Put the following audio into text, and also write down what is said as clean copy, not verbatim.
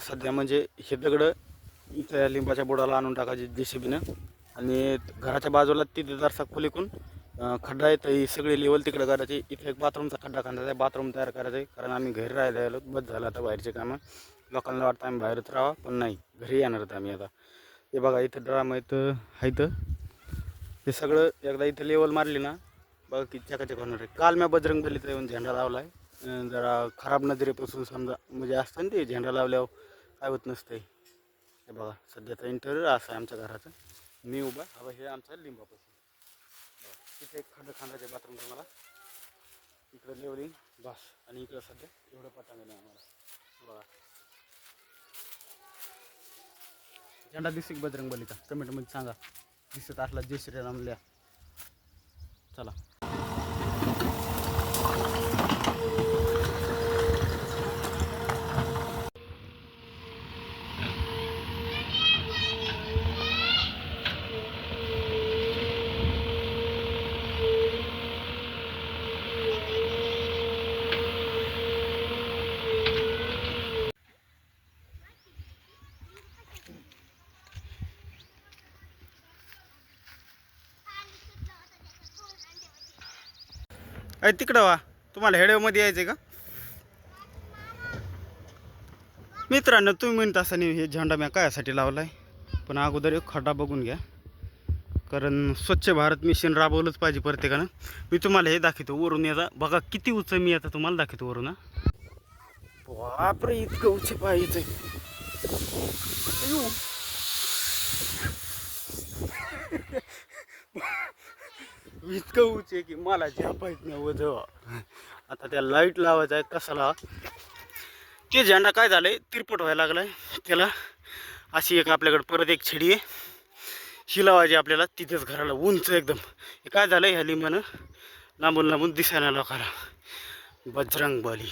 सध्या म्हणजे हे दगडं इथं या लिंबाच्या बुडाला आणून टाकायचे JCBनं आणि घराच्या बाजूला तिथे जरसा खोलीकून खड्डा आहे तर ही सगळी लेवल तिकडे करायची. इथे एक बाथरूमचा खड्डा खांदायचा आहे, बाथरूम तयार करायचं आहे. कारण आम्ही घरी राहायला आलो, बस झालं आता बाहेरचे कामं. लोकांना वाटतं आम्ही बाहेरच राहावं, पण नाही, घरी येणार आहेत आम्ही आता. हे बघा इथं ड्राम आहेत ते सगळं एकदा इथं लेवल मारली ना बघा किती चकाचक होणार आहे. काल मी बजरंगबलीचा येऊन झेंडा लावला आहे. जरा खराब नजरेपासून समजा म्हणजे असतं ना ते झेंडा लावल्यावर काय होत नसते. हे बघा सध्याचा इंटेरियर असं आहे आमच्या घराचं. मी उभा हवा हे आमच्या लिंबापासून तिथे एक खांदाचे बाथरूम तुम्हाला इकडं लेवलिंग बस आणि इकडं सध्या एवढं पटांगण आहे आम्हाला. बघा झेंडा दिसेल बजरंगबलीचा कमेंटमध्ये सांगा, दिसत असला जय श्रीराम लिहा. चला अरे तिकडं वा, तुम्हाला हेडेमध्ये यायचं का मित्रांनो? तुम्ही म्हणत असं नाही हे झेंडा मी कायासाठी लावला आहे, पण अगोदर एक खड्डा बघून घ्या. कारण स्वच्छ भारत मिशन राबवलंच पाहिजे प्रत्येकानं. मी तुम्हाला हे दाखवतो वरून, याचा बघा किती उंच मी आता तुम्हाला दाखवतो वरून. बापरे इतकं उंच पाहिजे. इतकं उंच आहे की मला झेपायच नाही वजवा. आता त्या लाईट लावायचा आहे कसाला. ते झेंडा काय झालंय तिरपट व्हायला लागलाय. त्याला अशी एक आपल्याकडे परत एक छडी आहे, ही लावायची आपल्याला तिथेच घराला उंच एकदम. हे काय झालंय ह्या लिंबानं लांबून लांबून दिसायला लोकांना बजरंगबली.